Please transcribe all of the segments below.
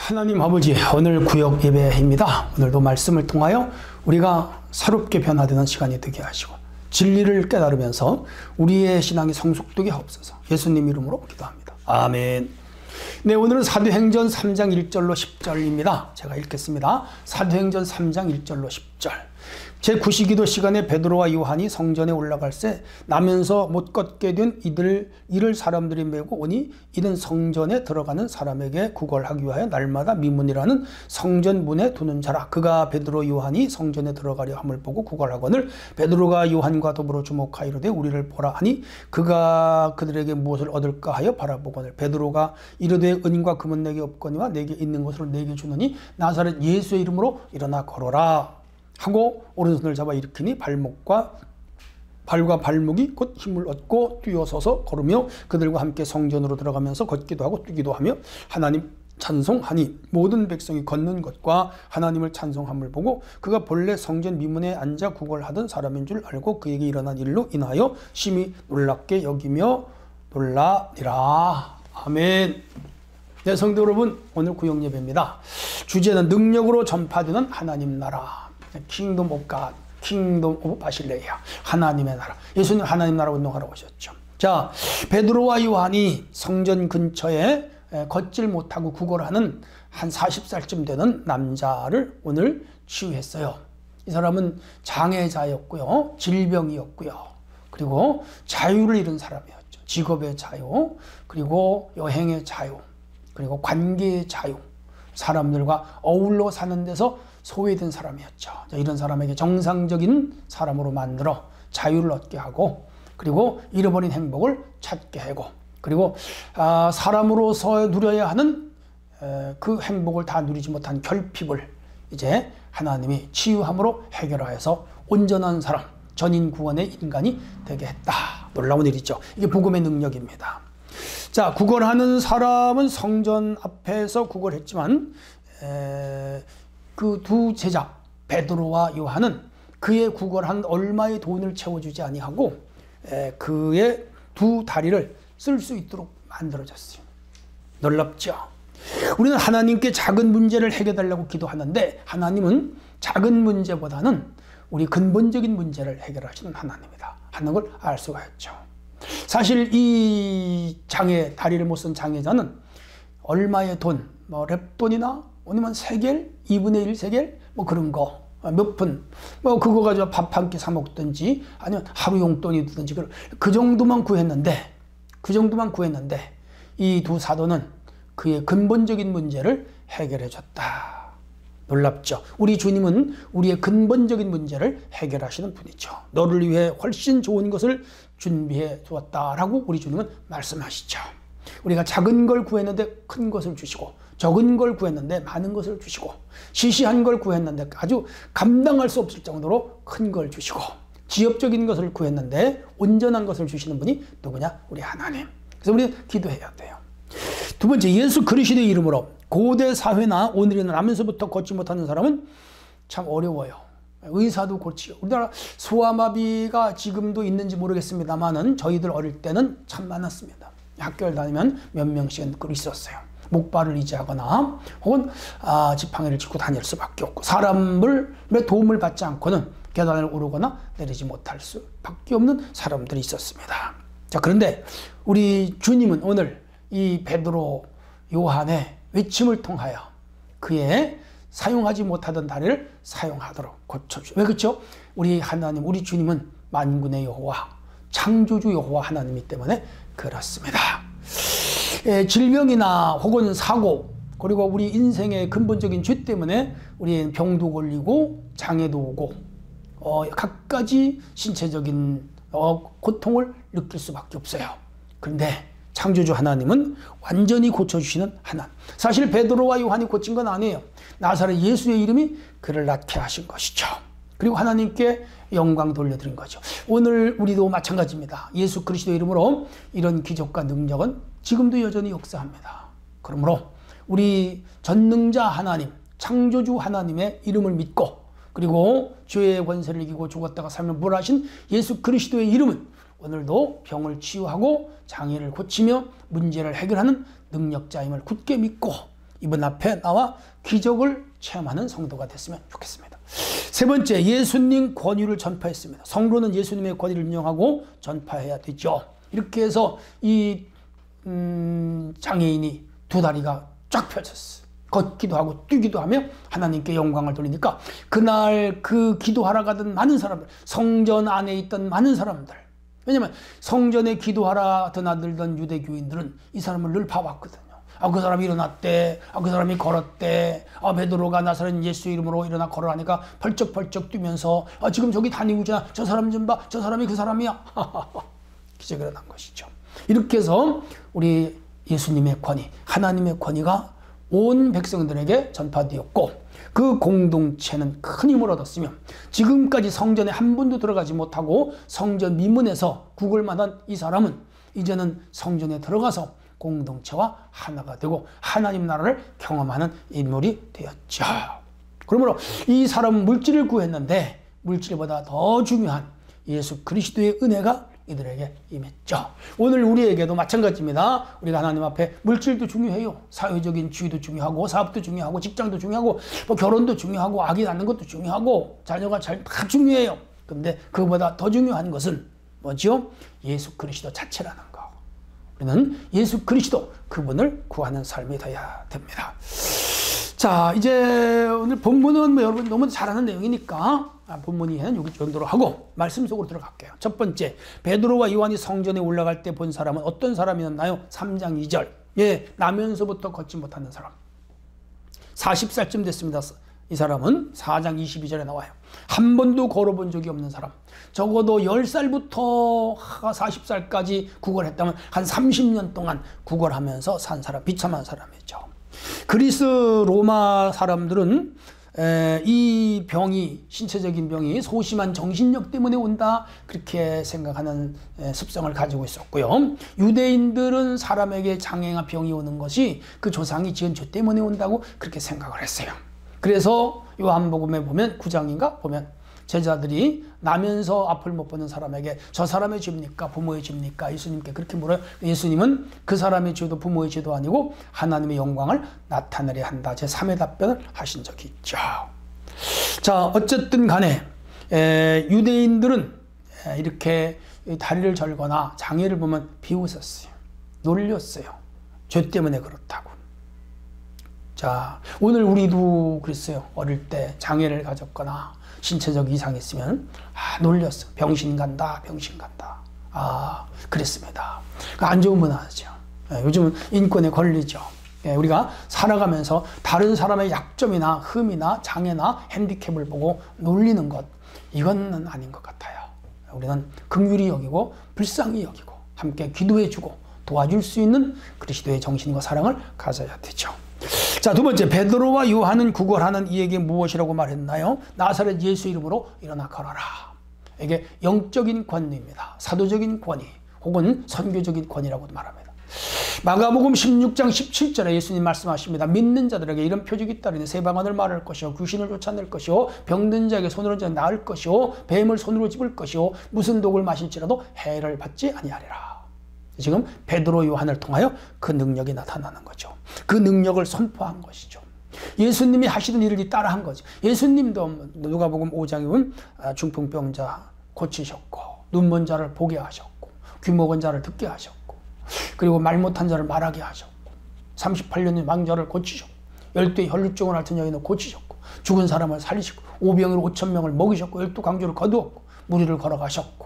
하나님 아버지, 오늘 구역 예배입니다. 오늘도 말씀을 통하여 우리가 새롭게 변화되는 시간이 되게 하시고 진리를 깨달으면서 우리의 신앙이 성숙되게 하옵소서. 예수님 이름으로 기도합니다. 아멘. 네, 오늘은 사도행전 3장 1절로 10절입니다. 제가 읽겠습니다. 사도행전 3장 1절로 10절. 제9시기도 시간에 베드로와 요한이 성전에 올라갈새 나면서 못 걷게 된 이를 사람들이 메고 오니 이는 성전에 들어가는 사람에게 구걸하기 위하여 날마다 미문이라는 성전 문에 두는 자라. 그가 베드로 요한이 성전에 들어가려 함을 보고 구걸하거늘 베드로가 요한과 더불어 주목하이르되 우리를 보라 하니 그가 그들에게 무엇을 얻을까 하여 바라보거늘 베드로가 이르되 은과 금은 내게 없거니와 내게 있는 것으로 내게 주노니 나사렛 예수의 이름으로 일어나 걸어라 하고 오른손을 잡아 일으키니 발과 발목이 곧 힘을 얻고 뛰어서서 걸으며 그들과 함께 성전으로 들어가면서 걷기도 하고 뛰기도 하며 하나님 찬송하니 모든 백성이 걷는 것과 하나님을 찬송함을 보고 그가 본래 성전 미문에 앉아 구걸하던 사람인 줄 알고 그에게 일어난 일로 인하여 심히 놀랍게 여기며 놀라니라. 아멘. 네, 성도 여러분, 오늘 구역 예배입니다. 주제는 능력으로 전파되는 하나님 나라. 킹덤 오브 갓, 킹덤 오브 바실레이아, 하나님의 나라. 예수님 하나님 나라 운동하러 오셨죠. 자, 베드로와 요한이 성전 근처에 걷질 못하고 구걸하는 한 40살쯤 되는 남자를 오늘 치유했어요. 이 사람은 장애자였고요, 질병이었고요, 그리고 자유를 잃은 사람이었죠. 직업의 자유, 그리고 여행의 자유, 그리고 관계의 자유, 사람들과 어울러 사는 데서 소외된 사람이었죠. 이런 사람에게 정상적인 사람으로 만들어 자유를 얻게 하고, 그리고 잃어버린 행복을 찾게 하고, 그리고 사람으로서 누려야 하는 그 행복을 다 누리지 못한 결핍을 이제 하나님이 치유함으로 해결하여서 온전한 사람, 전인 구원의 인간이 되게 했다. 놀라운 일이죠. 이게 복음의 능력입니다. 자, 구걸하는 사람은 성전 앞에서 구걸했지만 그 두 제자 베드로와 요한은 그의 구걸한 얼마의 돈을 채워주지 아니하고 그의 두 다리를 쓸 수 있도록 만들어졌어요. 놀랍죠? 우리는 하나님께 작은 문제를 해결하려고 기도하는데 하나님은 작은 문제보다는 우리 근본적인 문제를 해결하시는 하나님이다 하는 걸 알 수가 있죠. 사실 이 다리를 못 쓴 장애자는 얼마의 돈, 랩돈이나 아니면 세겔, 2분의 1 세겔, 그런 거, 몇 푼, 그거 가지고 밥 한 끼 사 먹든지 아니면 하루 용돈이 되든지 그 정도만 구했는데 이 두 사도는 그의 근본적인 문제를 해결해 줬다. 놀랍죠? 우리 주님은 우리의 근본적인 문제를 해결하시는 분이죠. 너를 위해 훨씬 좋은 것을 준비해 두었다라고 우리 주님은 말씀하시죠. 우리가 작은 걸 구했는데 큰 것을 주시고, 적은 걸 구했는데 많은 것을 주시고, 시시한 걸 구했는데 아주 감당할 수 없을 정도로 큰 걸 주시고, 지엽적인 것을 구했는데 온전한 것을 주시는 분이 누구냐? 우리 하나님. 그래서 우리는 기도해야 돼요. 두 번째, 예수 그리스도의 이름으로 고대 사회나 오늘이나 나면서부터 걷지 못하는 사람은 참 어려워요. 의사도 고치요. 우리나라 소아마비가 지금도 있는지 모르겠습니다만은 저희들 어릴 때는 참 많았습니다. 학교를 다니면 몇 명씩은 있었어요. 목발을 의지하거나 혹은 지팡이를 짚고 다닐 수밖에 없고, 사람의 도움을 받지 않고는 계단을 오르거나 내리지 못할 수밖에 없는 사람들이 있었습니다. 자, 그런데 우리 주님은 오늘 이 베드로 요한의 외침을 통하여 그의 사용하지 못하던 다리를 사용하도록 고쳐주죠. 왜 그렇죠? 우리 하나님, 우리 주님은 만군의 여호와, 창조주 여호와 하나님이기 때문에 그렇습니다. 질병이나 혹은 사고, 그리고 우리 인생의 근본적인 죄 때문에 우리는 병도 걸리고 장애도 오고 갖가지 신체적인 고통을 느낄 수밖에 없어요. 그런데 창조주 하나님은 완전히 고쳐주시는 하나님. 사실 베드로와 요한이 고친 건 아니에요. 나사렛 예수의 이름이 그를 낫게 하신 것이죠. 그리고 하나님께 영광 돌려드린 거죠. 오늘 우리도 마찬가지입니다. 예수 그리스도의 이름으로 이런 기적과 능력은 지금도 여전히 역사합니다. 그러므로 우리 전능자 하나님, 창조주 하나님의 이름을 믿고, 그리고 죄의 권세를 이기고 죽었다가 살면 부활하신 예수 그리스도의 이름은 오늘도 병을 치유하고 장애를 고치며 문제를 해결하는 능력자임을 굳게 믿고 이분 앞에 나와 기적을 체험하는 성도가 됐으면 좋겠습니다. 세 번째, 예수님 권위를 전파했습니다. 성도는 예수님의 권위를 인정하고 전파해야 되죠. 이렇게 해서 이 장애인이 두 다리가 쫙 펼쳤어요. 걷기도 하고 뛰기도 하며 하나님께 영광을 돌리니까 그날 그 기도하러 가던 많은 사람들, 성전 안에 있던 많은 사람들, 왜냐면 성전에 기도하러 드나들던 유대교인들은 이 사람을 늘 봐왔거든요. 그 사람이 일어났대. 그 사람이 걸었대. 베드로가 나사렛 예수 이름으로 일어나 걸어가니까 벌쩍벌쩍 뛰면서 지금 저기 다니고 있잖아. 저 사람 좀 봐. 저 사람이 그 사람이야. 기적이 일어난 것이죠. 이렇게 해서 우리 예수님의 권위, 하나님의 권위가 온 백성들에게 전파되었고 그 공동체는 큰 힘을 얻었으며 지금까지 성전에 한 번도 들어가지 못하고 성전 미문에서 구걸만 한 이 사람은 이제는 성전에 들어가서 공동체와 하나가 되고 하나님 나라를 경험하는 인물이 되었죠. 그러므로 이 사람은 물질을 구했는데 물질보다 더 중요한 예수 그리스도의 은혜가 이들에게 임했죠. 오늘 우리에게도 마찬가지입니다. 우리가 하나님 앞에 물질도 중요해요. 사회적인 지위도 중요하고 사업도 중요하고 직장도 중요하고 결혼도 중요하고 아기 낳는 것도 중요하고 자녀가 잘 다 중요해요. 그런데 그보다 더 중요한 것은 뭐죠? 예수 그리스도 자체라는 거. 우리는 예수 그리스도 그분을 구하는 삶이 되어야 됩니다. 자, 이제 오늘 본문은 여러분 너무 잘 아는 내용이니까 본문이 여기 정도로 하고 말씀 속으로 들어갈게요. 첫 번째, 베드로와 요한이 성전에 올라갈 때 본 사람은 어떤 사람이었나요? 3장 2절. 나면서부터 걷지 못하는 사람. 40살쯤 됐습니다. 이 사람은 4장 22절에 나와요. 한 번도 걸어본 적이 없는 사람. 적어도 10살부터 40살까지 구걸했다면 한 30년 동안 구걸하면서 산 사람, 비참한 사람이죠. 그리스 로마 사람들은 이 병이, 신체적인 병이 소심한 정신력 때문에 온다, 그렇게 생각하는 습성을 가지고 있었고요. 유대인들은 사람에게 장애나 병이 오는 것이 그 조상이 지은 죄 때문에 온다고 그렇게 생각을 했어요. 그래서 요한복음에 보면 9장인가 보면 제자들이 나면서 앞을 못 보는 사람에게 저 사람의 죄입니까? 부모의 죄입니까? 예수님께 그렇게 물어요. 예수님은 그 사람의 죄도 부모의 죄도 아니고 하나님의 영광을 나타내려 한다. 제 3의 답변을 하신 적이 있죠. 자, 어쨌든 간에 유대인들은 이렇게 다리를 절거나 장애를 보면 비웃었어요. 놀렸어요. 죄 때문에 그렇다고. 자, 오늘 우리도 그랬어요. 어릴 때 장애를 가졌거나 신체적 이상이 있으면 놀렸어. 병신 간다, 병신 간다. 그랬습니다. 안 좋은 문화죠. 요즘은 인권에 걸리죠. 우리가 살아가면서 다른 사람의 약점이나 흠이나 장애나 핸디캡을 보고 놀리는 것, 이건 아닌 것 같아요. 우리는 긍휼히 여기고 불쌍히 여기고 함께 기도해주고 도와줄 수 있는 그리스도의 정신과 사랑을 가져야 되죠. 자, 두 번째, 베드로와 요한은 구걸하는 이에게 무엇이라고 말했나요? 나사렛 예수 이름으로 일어나 걸어라. 이게 영적인 권위입니다. 사도적인 권위 혹은 선교적인 권위라고도 말합니다. 마가복음 16장 17절에 예수님 말씀하십니다. 믿는 자들에게 이런 표적이 있다르니 새 방언을 말할 것이요 귀신을 쫓아낼 것이요 병든 자에게 손으로 쥐어 나을 것이요 뱀을 손으로 집을 것이요 무슨 독을 마실지라도 해를 받지 아니하리라. 지금 베드로 요한을 통하여 그 능력이 나타나는 거죠. 그 능력을 선포한 것이죠. 예수님이 하시던 일을 따라한 거죠. 예수님도 누가복음 5장에 보면 중풍병자 고치셨고 눈먼 자를 보게 하셨고 귀 먹은 자를 듣게 하셨고 그리고 말 못한 자를 말하게 하셨고 38년의 망자를 고치셨고 12 혈루증을 앓던 여인을 고치셨고 죽은 사람을 살리시고 오병이로 5,000명을 먹이셨고 12강조를 거두었고 무리를 걸어가셨고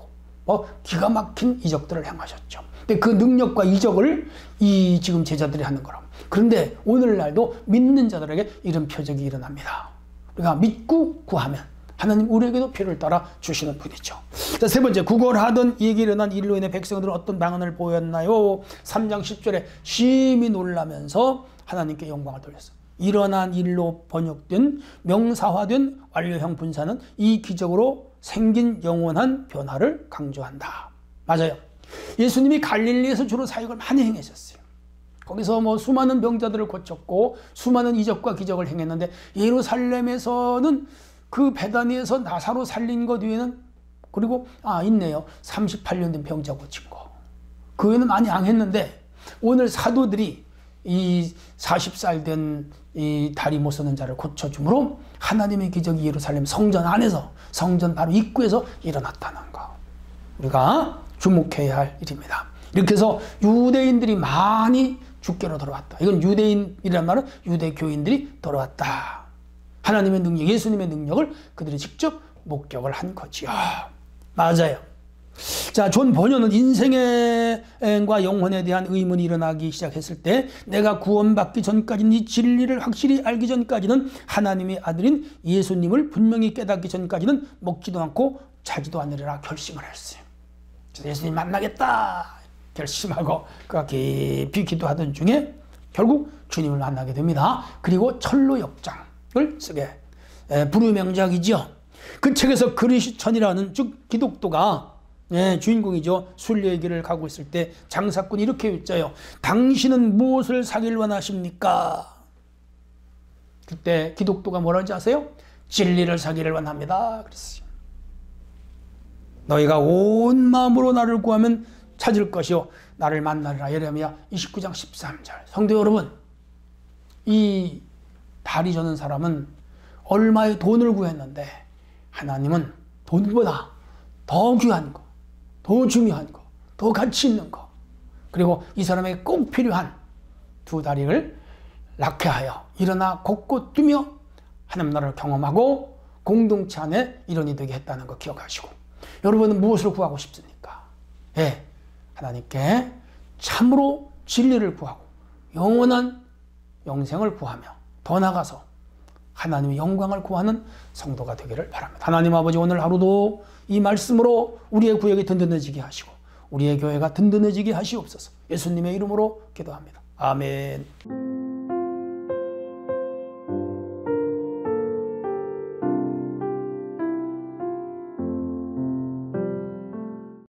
기가 막힌 이적들을 행하셨죠. 근데 그 능력과 이적을 이 지금 제자들이 하는 거라고. 그런데 오늘날도 믿는 자들에게 이런 표적이 일어납니다. 우리가 믿고 구하면 하나님 우리에게도 필요를 따라 주시는 분이죠. 자, 세 번째, 구걸하던 이에게 일어난 일로 인해 백성들은 어떤 방언을 보였나요? 3장 10절에 심히 놀라면서 하나님께 영광을 돌렸어요. 일어난 일로 번역된 명사화된 완료형 분사는 이 기적으로 생긴 영원한 변화를 강조한다. 맞아요. 예수님이 갈릴리에서 주로 사역을 많이 행하셨어요. 거기서 수많은 병자들을 고쳤고 수많은 이적과 기적을 행했는데 예루살렘에서는 그 베다니에서 나사로 살린 것 외에는 그리고 있네요. 38년 된 병자 고친 거. 그 외에는 많이 안 했는데 오늘 사도들이 이 40살 된 이 다리 못 서는 자를 고쳐줌으로 하나님의 기적이 예루살렘 성전 안에서, 성전 바로 입구에서 일어났다는 거, 우리가 주목해야 할 일입니다. 이렇게 해서 유대인들이 많이 주께로 돌아왔다. 이건 유대인이란 말은 유대교인들이 돌아왔다. 하나님의 능력, 예수님의 능력을 그들이 직접 목격을 한 거지요. 맞아요. 자, 존 버녀는 인생과 영혼에 대한 의문이 일어나기 시작했을 때, 내가 구원받기 전까지는, 이 진리를 확실히 알기 전까지는, 하나님의 아들인 예수님을 분명히 깨닫기 전까지는 먹지도 않고 자지도 않으리라 결심을 했어요. 그래서 예수님 만나겠다 결심하고 그가 깊이 기도하던 중에 결국 주님을 만나게 됩니다. 그리고 철로 역장을 쓰게, 불후명작이죠. 그 책에서 그리스천이라는, 즉 기독도가 주인공이죠. 순례의 길을 가고 있을 때 장사꾼이 이렇게 외쳐요. 당신은 무엇을 사기를 원하십니까? 그때 기독도가 뭐라는지 아세요? 진리를 사기를 원합니다 그랬어요. 너희가 온 마음으로 나를 구하면 찾을 것이요 나를 만나리라. 예레미야 29장 13절. 성도 여러분, 이 다리 저는 사람은 얼마의 돈을 구했는데 하나님은 돈보다 더 귀한 거, 더 중요한 거, 더 가치 있는 거, 그리고 이 사람에게 꼭 필요한 두 다리를 낳게 하여 일어나 걷고 뛰며 하나님 나라를 경험하고 공동체 안에 일원이 되게 했다는 거 기억하시고, 여러분은 무엇을 구하고 싶습니까? 하나님께 참으로 진리를 구하고 영원한 영생을 구하며 더 나아가서 하나님의 영광을 구하는 성도가 되기를 바랍니다. 하나님 아버지, 오늘 하루도 이 말씀으로 우리의 구역이 든든해지게 하시고 우리의 교회가 든든해지게 하시옵소서. 예수님의 이름으로 기도합니다. 아멘.